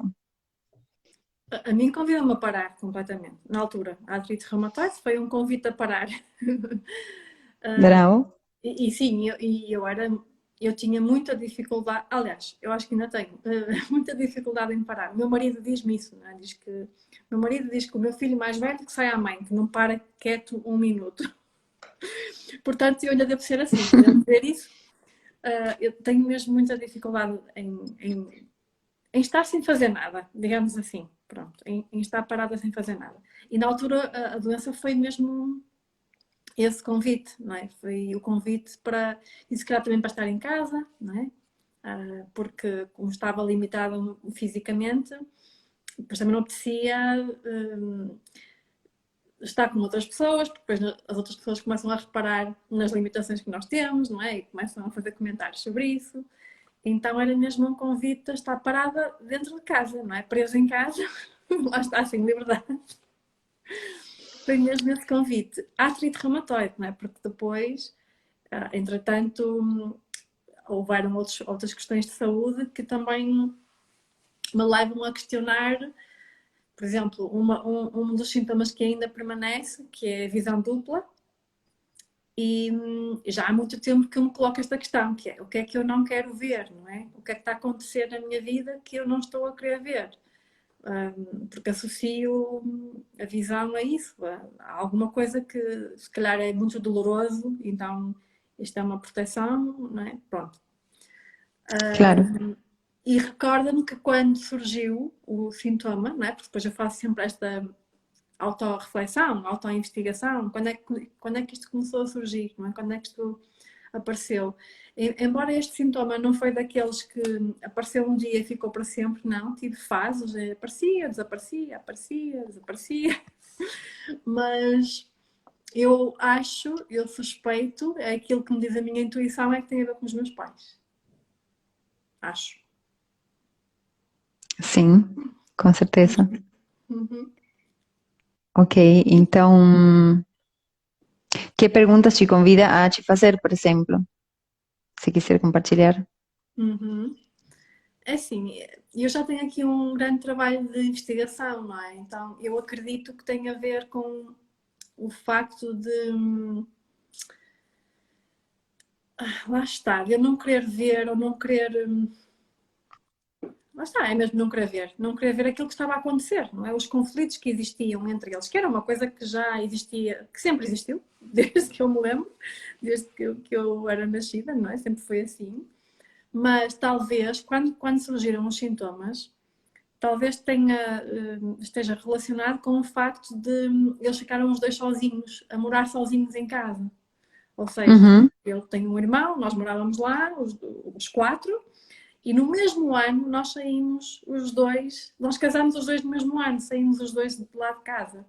A: A mim convidou-me a parar completamente. Na altura, a artrite reumatoide foi um convite a parar.
B: Bravo.
A: E sim, eu tinha muita dificuldade, aliás, eu acho que ainda tenho muita dificuldade em parar. O meu marido diz-me isso, não é? Meu marido diz que o meu filho mais velho que sai à mãe, que não para quieto um minuto. Portanto, eu ainda devo ser assim, devo dizer isso. Eu tenho mesmo muita dificuldade em estar sem fazer nada, digamos assim, pronto, em estar parada sem fazer nada. E na altura a doença foi mesmo esse convite, não é? Foi o convite para, e se calhar também para estar em casa, não é? Porque como estava limitada fisicamente, depois também não apetecia estar com outras pessoas, porque depois as outras pessoas começam a reparar nas limitações que nós temos, não é? E começam a fazer comentários sobre isso. Então era mesmo um convite a estar parada dentro de casa, não é? Presa em casa, lá está, sem liberdade. Foi mesmo esse convite. A artrite reumatoide, não é? Porque depois, entretanto, houveram outras questões de saúde que também me levam a questionar, por exemplo, um dos sintomas que ainda permanece, que é a visão dupla, e já há muito tempo que eu me coloco esta questão, que é o que é que eu não quero ver, não é? O que é que está a acontecer na minha vida que eu não estou a querer ver? Porque associo a visão a isso, a alguma coisa que se calhar é muito doloroso, então isto é uma proteção, não é? Pronto.
B: Claro.
A: E recorda-me que quando surgiu o sintoma, não é? Porque depois eu faço sempre esta autorreflexão, autoinvestigação, quando é que isto começou a surgir, não é? Quando é que isto apareceu. Embora este sintoma não foi daqueles que apareceu um dia e ficou para sempre, não, tive fases, aparecia, desaparecia, aparecia, desaparecia, mas eu suspeito, é aquilo que me diz a minha intuição, é que tem a ver com os meus pais. Acho.
B: Sim, com certeza.
A: Uhum.
B: Ok, então, que perguntas te convida a te fazer, por exemplo? Se quiser compartilhar.
A: Uhum. É assim, eu já tenho aqui um grande trabalho de investigação, não é? Então, eu acredito que tem a ver com o facto de, lá está, de eu não querer ver ou não querer, lá está, é mesmo não querer ver aquilo que estava a acontecer, não é? Os conflitos que existiam entre eles, que era uma coisa que já existia, que sempre existiu, desde que eu me lembro, desde que eu era nascida, não é? Sempre foi assim. Mas talvez, quando surgiram os sintomas, talvez esteja relacionado com o facto de eles ficaram os dois sozinhos, a morar sozinhos em casa. Ou seja,
B: Uhum,
A: eu tenho um irmão, nós morávamos lá, os quatro, e no mesmo ano nós saímos os dois, nós casámos os dois no mesmo ano, saímos os dois de lá de casa.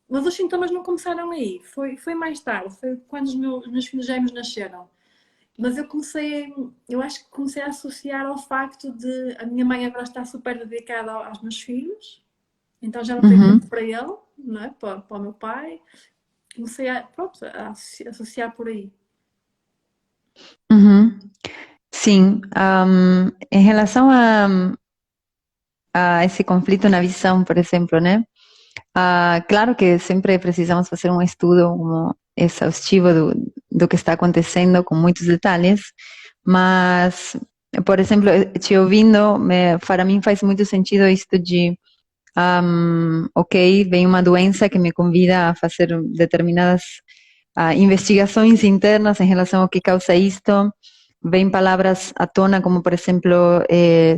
A: Mas os sintomas não começaram aí, foi mais tarde, foi quando os meus filhos gêmeos nasceram. Mas eu acho que comecei a associar ao facto de a minha mãe agora está super dedicada aos meus filhos, então já não tenho
B: uhum,
A: tempo para ele, não é? Para o meu pai. Comecei pronto, a associar por aí.
B: uhum. Sim, em relação a esse conflito na visão, por exemplo, né? Claro que sempre precisamos fazer um estudo exaustivo do que está acontecendo, com muitos detalhes, mas, por exemplo, te ouvindo, para mim faz muito sentido isto de, ok, vem uma doença que me convida a fazer determinadas investigações internas em relação ao que causa isto, vêm palavras à tona, como, por exemplo,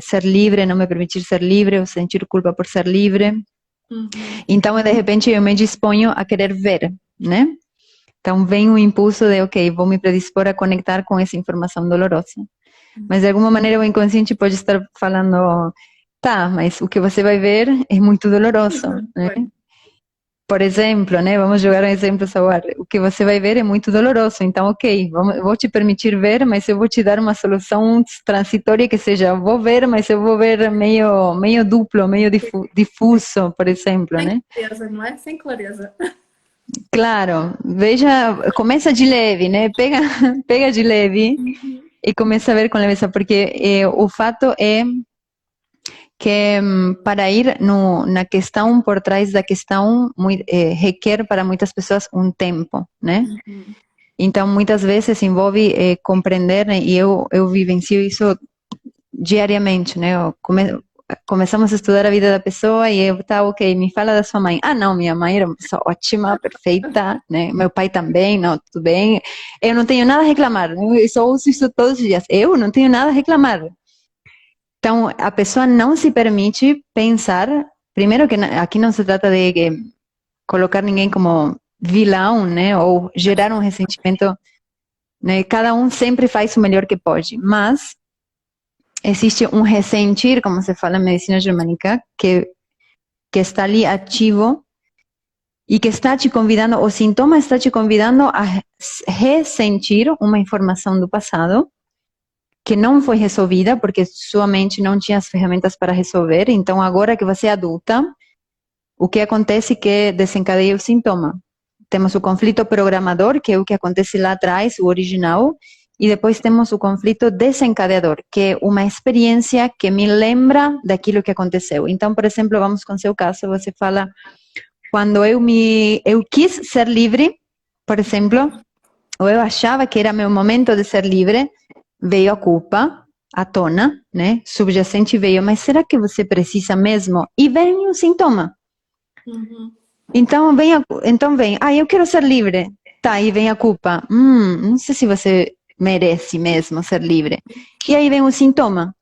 B: ser livre, não me permitir ser livre, ou sentir culpa por ser livre.
A: Uhum.
B: Então, de repente, eu me disponho a querer ver, né? Então, vem o impulso de, ok, vou me predispor a conectar com essa informação dolorosa. Mas, de alguma maneira, o inconsciente pode estar falando, tá, mas o que você vai ver é muito doloroso, né?
A: Foi.
B: Por exemplo, né? Vamos jogar um exemplo ao ar. O que você vai ver é muito doloroso. Então, ok, eu vou te permitir ver, mas eu vou te dar uma solução transitória que seja, vou ver, mas eu vou ver meio duplo, meio difuso, por exemplo,
A: Sem
B: né?
A: clareza, não é? Sem clareza.
B: Claro, veja, começa de leve, né? Pega, pega de leve e começa a ver com leveza, porque o fato é que para ir na questão por trás da questão requer para muitas pessoas um tempo, né?
A: Uhum.
B: Então, muitas vezes envolve compreender, né? E eu vivencio isso diariamente, né? Começamos a estudar a vida da pessoa e eu, tá, ok, me fala da sua mãe. Ah, não, minha mãe era uma pessoa ótima, perfeita, né? Meu pai também, não, tudo bem. Eu não tenho nada a reclamar, né? Eu só uso isso todos os dias. Eu não tenho nada a reclamar. Então, a pessoa não se permite pensar, primeiro que aqui não se trata de colocar ninguém como vilão, né? Ou gerar um ressentimento, né? Cada um sempre faz o melhor que pode, mas existe um ressentir, como se fala em medicina germânica, que está ali ativo e que está te convidando, o sintoma está te convidando a ressentir uma informação do passado que não foi resolvida porque sua mente não tinha as ferramentas para resolver. Então, agora que você é adulta, o que acontece é que desencadeia o sintoma. Temos o conflito programador, que é o que acontece lá atrás, o original, e depois temos o conflito desencadeador, que é uma experiência que me lembra daquilo que aconteceu. Então, por exemplo, vamos com seu caso, você fala, quando eu quis ser livre, por exemplo, ou eu achava que era meu momento de ser livre, veio a culpa à tona, né? Subjacente veio, mas será que você precisa mesmo? E vem um sintoma.
A: Uhum.
B: Então vem, eu quero ser livre. Tá, aí vem a culpa. Não sei se você merece mesmo ser livre. E aí vem o sintoma,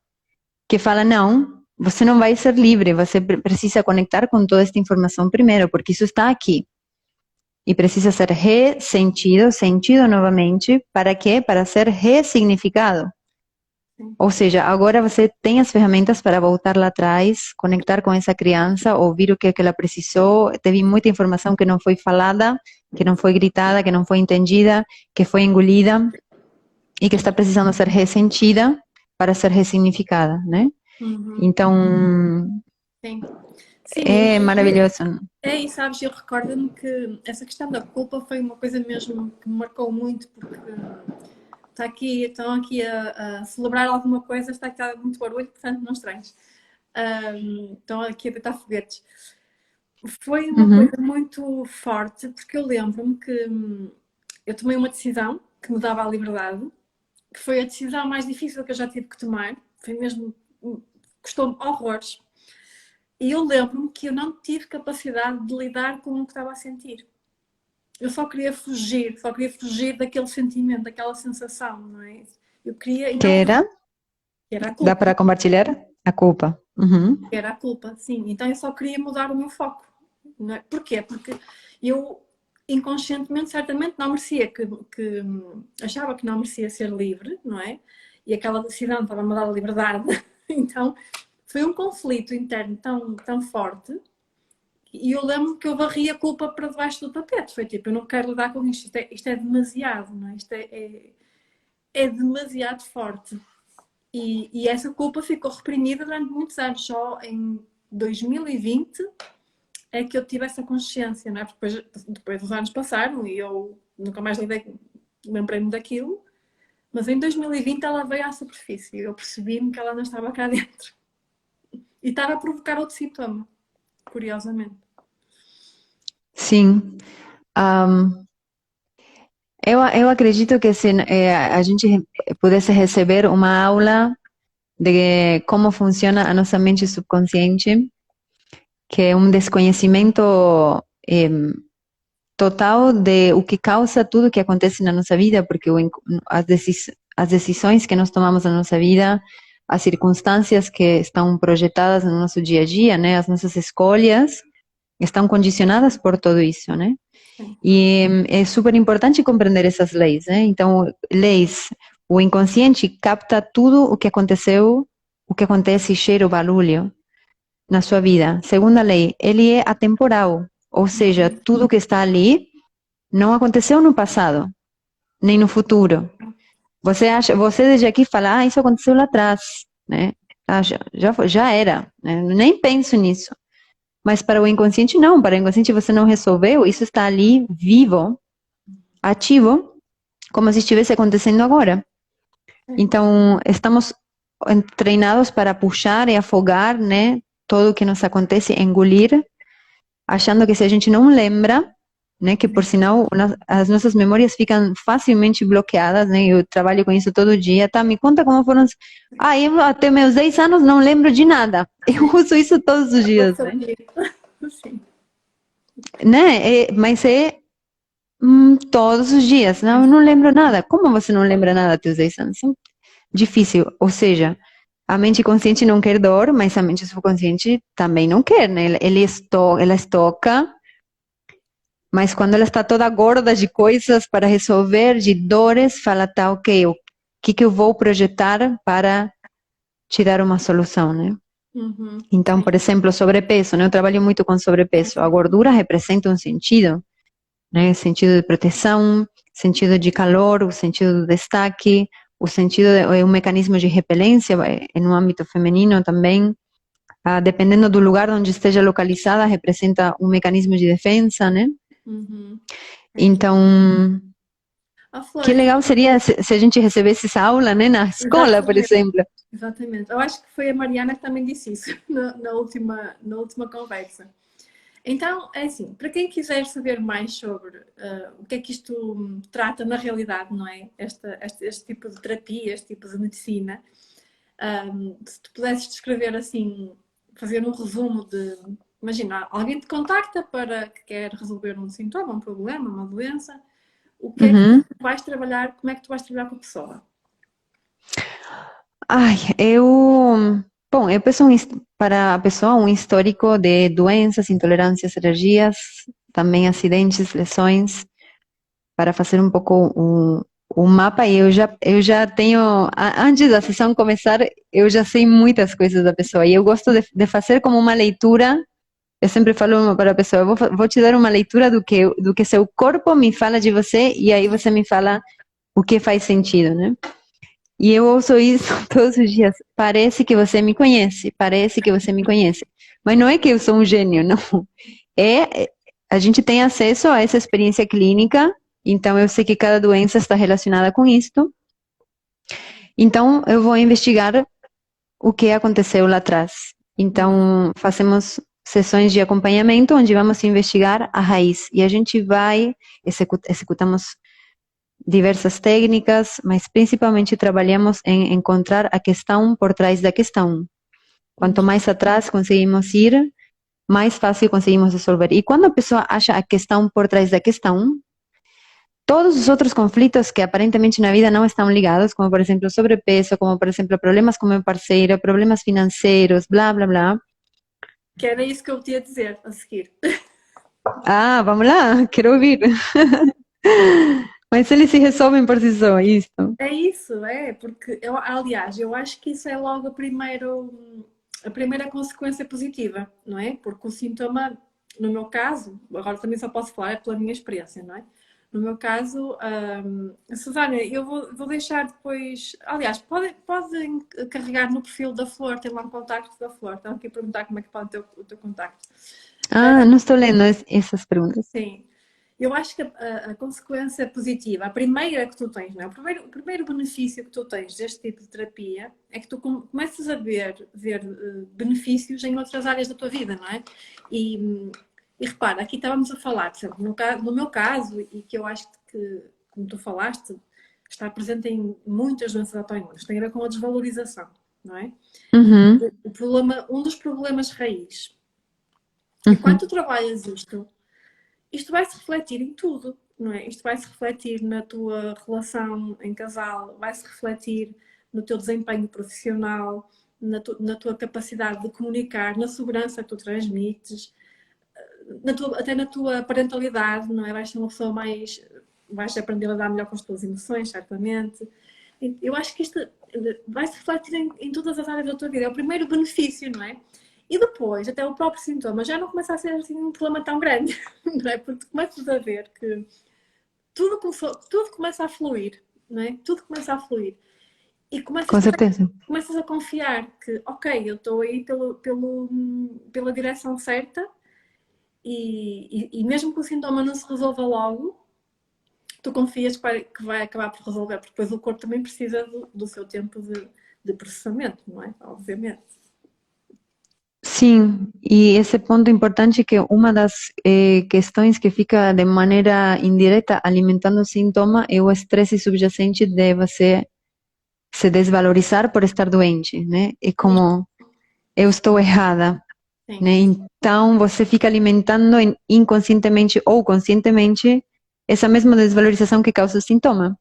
B: que fala, não, você não vai ser livre, você precisa conectar com toda esta informação primeiro, porque isso está aqui. E precisa ser ressentido, sentido novamente, para quê? Para ser ressignificado.
A: Sim.
B: Ou seja, agora você tem as ferramentas para voltar lá atrás, conectar com essa criança, ouvir o que é que ela precisou. Teve muita informação que não foi falada, que não foi gritada, que não foi entendida, que foi engolida e que está precisando ser ressentida para ser ressignificada, né?
A: Uhum.
B: Então,
A: Sim. Sim,
B: É maravilhoso.
A: e sabes, eu recordo-me que essa questão da culpa foi uma coisa mesmo que me marcou muito, porque estão aqui a celebrar alguma coisa, está aqui a muito barulho, portanto não estranhos. Estão aqui a deitar foguetes. Foi uma
B: Uhum.
A: coisa muito forte, porque eu lembro-me que eu tomei uma decisão que me dava a liberdade, que foi a decisão mais difícil que eu já tive que tomar, foi mesmo, custou-me horrores. E eu lembro-me que eu não tive capacidade de lidar com o que estava a sentir. Eu só queria fugir daquele sentimento, daquela sensação, não é? Eu queria,
B: Que
A: então,
B: era?
A: era a
B: Dá
A: culpa,
B: para compartilhar? A culpa. Uhum.
A: era a culpa, sim. Então eu só queria mudar o meu foco. Não é? Porquê? Porque eu inconscientemente, certamente, não merecia, que achava que não merecia ser livre, não é? E aquela decisão estava-me a dar a liberdade. Então foi um conflito interno tão forte. E eu lembro que eu varri a culpa para debaixo do tapete. Foi tipo, eu não quero lidar com isto, isto é demasiado, não é? É demasiado forte. E essa culpa ficou reprimida durante muitos anos. Só em 2020 é que eu tive essa consciência, não é? Porque depois os anos passaram e eu nunca mais lembrei-me daquilo. Mas em 2020 ela veio à superfície. Eu percebi-me que ela não estava cá dentro. E estava a provocar outro sintoma, curiosamente.
B: Sim. Ahm, eu acredito que se a gente pudesse receber uma aula de como funciona a nossa mente subconsciente, que é um desconhecimento total de o que causa tudo que acontece na nossa vida, porque as decisões que nós tomamos na nossa vida, as circunstâncias que estão projetadas no nosso dia a dia, né, as nossas escolhas, estão condicionadas por tudo isso, né?
A: Sim.
B: E é super importante compreender essas leis, né? Então, leis, o inconsciente capta tudo o que aconteceu, o que acontece, cheiro, barulho na sua vida. Segunda lei, ele é atemporal, ou seja, tudo que está ali não aconteceu no passado, nem no futuro. Você desde aqui fala, isso aconteceu lá atrás, né? Já era, né? Nem penso nisso. Mas para o inconsciente, não. Para o inconsciente, você não resolveu. Isso está ali, vivo, ativo, como se estivesse acontecendo agora. Então, estamos treinados para puxar e afogar, né? Tudo o que nos acontece, engolir, achando que se a gente não lembra, né? Que por sinal, as nossas memórias ficam facilmente bloqueadas, né? Eu trabalho com isso todo dia, tá? Me conta como foram. Eu até meus 10 anos não lembro de nada. Eu uso isso todos os dias, né?
A: Sim.
B: Né? Mas é todos os dias. Não, eu não lembro nada. Como você não lembra nada dos 10 anos? Difícil. Ou seja, a mente consciente não quer dor, mas a mente subconsciente também não quer, né? Ela estoca, mas quando ela está toda gorda de coisas para resolver, de dores, fala, tá, ok, o que eu vou projetar para tirar uma solução, né?
A: Uhum.
B: Então, por exemplo, sobrepeso, né? Eu trabalho muito com sobrepeso. A gordura representa um sentido, né? Sentido de proteção, sentido de calor, o sentido do destaque, o sentido é um mecanismo de repelência no âmbito feminino também. Dependendo do lugar onde esteja localizada, representa um mecanismo de defesa, né?
A: Uhum.
B: Então,
A: Flor,
B: que legal seria se a gente recebesse essa aula, né, na escola, por
A: exatamente,
B: exemplo.
A: exatamente. Eu acho que foi a Mariana que também disse isso na última conversa. Então, é assim, para quem quiser saber mais sobre o que é que isto trata na realidade, não é? Este tipo de terapia, este tipo de medicina, se tu pudesses descrever assim, fazer um resumo de, imagina, alguém te contacta para que quer resolver um sintoma, um problema, uma doença, o que é que tu vais trabalhar, como é que tu vais trabalhar com a pessoa?
B: Ai, bom, eu peço para a pessoa um histórico de doenças, intolerâncias, alergias, também acidentes, lesões, para fazer um pouco um mapa. E eu já tenho, antes da sessão começar, eu já sei muitas coisas da pessoa. E eu gosto de fazer como uma leitura. Eu sempre falo para a pessoa, eu vou te dar uma leitura do que seu corpo me fala de você, e aí você me fala o que faz sentido, né? E eu ouço isso todos os dias. Parece que você me conhece, parece que você me conhece. Mas não é que eu sou um gênio, não. A gente tem acesso a essa experiência clínica, então eu sei que cada doença está relacionada com isto. Então eu vou investigar o que aconteceu lá atrás. Então fazemos sessões de acompanhamento onde vamos investigar a raiz e a gente vai executamos diversas técnicas, mas principalmente trabalhamos em encontrar a questão por trás da questão. Quanto mais atrás conseguimos ir, mais fácil conseguimos resolver. E quando a pessoa acha a questão por trás da questão, todos os outros conflitos que aparentemente na vida não estão ligados, como por exemplo sobrepeso, como por exemplo problemas com meu parceiro, problemas financeiros, blá blá blá.
A: Que era isso que eu te ia dizer a seguir.
B: Ah, vamos lá, quero ouvir. Mas eles se resolvem por si só, isso.
A: É isso, porque aliás, eu acho que isso é logo a primeira consequência positiva, não é? Porque o sintoma, no meu caso, agora também só posso falar pela minha experiência, não é? No meu caso, Susana, eu vou deixar depois. Aliás, podem carregar no perfil da Flor, tem lá um contacto da Flor. Estão aqui a perguntar como é que pode ter o teu contacto.
B: Ah, não estou lendo essas perguntas.
A: Sim. Eu acho que a consequência positiva, a primeira que tu tens, não é? O primeiro benefício que tu tens deste tipo de terapia é que tu começas a ver benefícios em outras áreas da tua vida, não é? E repara, aqui estávamos a falar, por exemplo, no meu caso, e que eu acho que, como tu falaste, está presente em muitas doenças autoimunes, tem a ver com a desvalorização, não é?
B: Uhum,
A: Um dos problemas raiz. E quando
B: uhum.
A: tu trabalhas isto vai se refletir em tudo, não é? Isto vai se refletir na tua relação em casal, vai se refletir no teu desempenho profissional, na tua capacidade de comunicar, na segurança que tu transmites, até na tua parentalidade, não é? Vais ser uma pessoa mais. Vais aprender a lidar melhor com as tuas emoções, certamente. Eu acho que isto vai se refletir em todas as áreas da tua vida. É o primeiro benefício, não é? E depois, até o próprio sintoma já não começa a ser assim um problema tão grande, não é? Porque começas a ver que tudo começa a fluir, não é? Tudo começa a fluir. E
B: Com certeza.
A: começas a confiar que, ok, eu estou aí pela direção certa e mesmo que o sintoma não se resolva logo, tu confias que vai acabar por resolver, porque depois o corpo também precisa do seu tempo de processamento, não é? Obviamente.
B: Sim, e esse ponto importante é que uma das questões que fica de maneira indireta alimentando o sintoma é o estresse subjacente de você se desvalorizar por estar doente, né? É como eu estou errada,
A: Sim.
B: né? Então você fica alimentando inconscientemente ou conscientemente essa mesma desvalorização que causa o sintoma.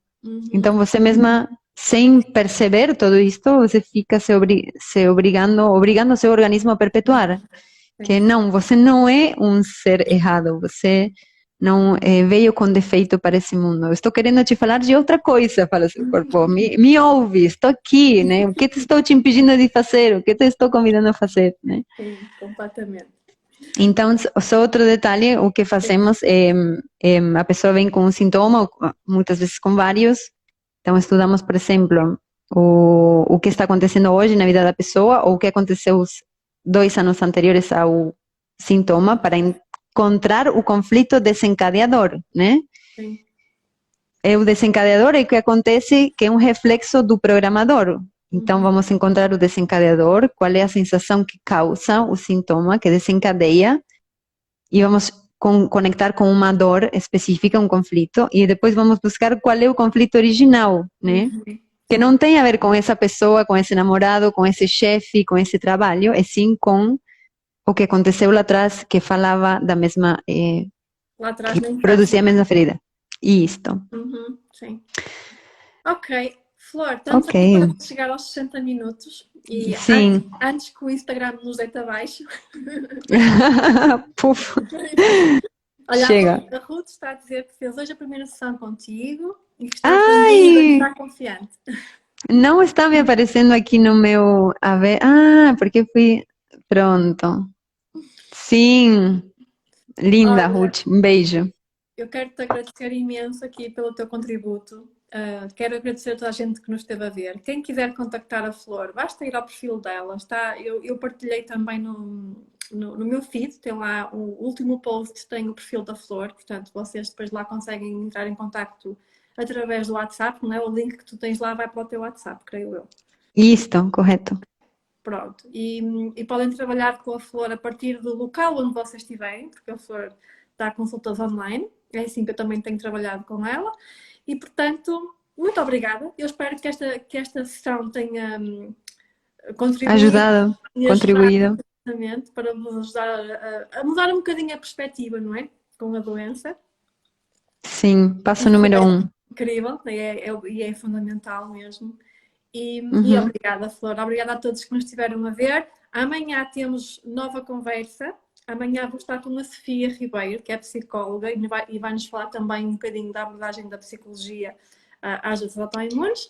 B: Então você mesma, sem perceber tudo isto, você fica se obrigando o seu organismo a perpetuar. Que não, você não é um ser errado, você não veio com defeito para esse mundo. Eu estou querendo te falar de outra coisa, fala seu corpo. Me ouve, estou aqui, né? O que te estou te impedindo de fazer? O que te estou convidando a fazer, né?
A: Sim, completamente.
B: Então, só outro detalhe, o que fazemos a pessoa vem com um sintoma, muitas vezes com vários. Então, estudamos, por exemplo, o que está acontecendo hoje na vida da pessoa ou o que aconteceu os 2 anos anteriores ao sintoma para encontrar o conflito desencadeador, né?
A: Sim.
B: O desencadeador é o que acontece, que é um reflexo do programador. Então, vamos encontrar o desencadeador, qual é a sensação que causa o sintoma, que desencadeia, e vamos conectar com uma dor específica, um conflito, e depois vamos buscar qual é o conflito original, né? Que não tem a ver com essa pessoa, com esse namorado, com esse chefe, com esse trabalho, é sim com o que aconteceu lá atrás, que falava da mesma,
A: Lá atrás
B: que
A: na infância.
B: produzia a mesma ferida. Isto.
A: Sim. Ok. Flor, estamos
B: Ok.
A: aqui para chegar aos 60 minutos e
B: Sim.
A: antes que o Instagram nos deite abaixo.
B: Puf.
A: Olha,
B: Chega.
A: a Ruth está a dizer que fez hoje a primeira sessão contigo e que está apreensiva e
B: Ai,
A: está confiante.
B: não está me aparecendo aqui no meu. A ver. Ah, porque fui. Pronto. Sim. Linda,
A: Olha,
B: Ruth. Um beijo.
A: eu quero te agradecer imenso aqui pelo teu contributo. Quero agradecer a toda a gente que nos esteve a ver. Quem quiser contactar a Flor, basta ir ao perfil dela. Eu partilhei também no meu feed, tem lá o último post, tem o perfil da Flor, portanto vocês depois lá conseguem entrar em contacto através do WhatsApp, não é? O link que tu tens lá vai para o teu WhatsApp, creio eu.
B: Listo, correto.
A: Pronto. E podem trabalhar com a Flor a partir do local onde vocês estiverem, porque a Flor dá consultas online. É assim que eu também tenho trabalhado com ela. E, portanto, muito obrigada. Eu espero que esta sessão tenha contribuído
B: Ajudado,
A: e
B: contribuído.
A: ajudado para vos ajudar a mudar um bocadinho a perspectiva, não é? Com a doença.
B: Sim, passo número 1.
A: Incrível, e é fundamental mesmo. E obrigada, Flor. Obrigada a todos que nos estiveram a ver. Amanhã temos nova conversa. Amanhã vou estar com a Sofia Ribeiro, que é psicóloga, e vai-nos falar também um bocadinho da abordagem da psicologia às doenças autoimunes.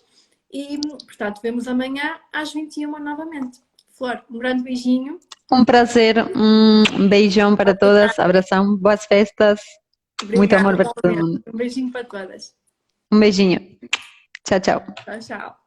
A: E, portanto, vemos amanhã às 21 novamente. Flor, um grande beijinho.
B: Um prazer, um beijão para todas, abração, boas festas, muito amor para todo mundo.
A: Um beijinho para todas.
B: Um beijinho. Tchau, tchau.
A: Tchau, tchau.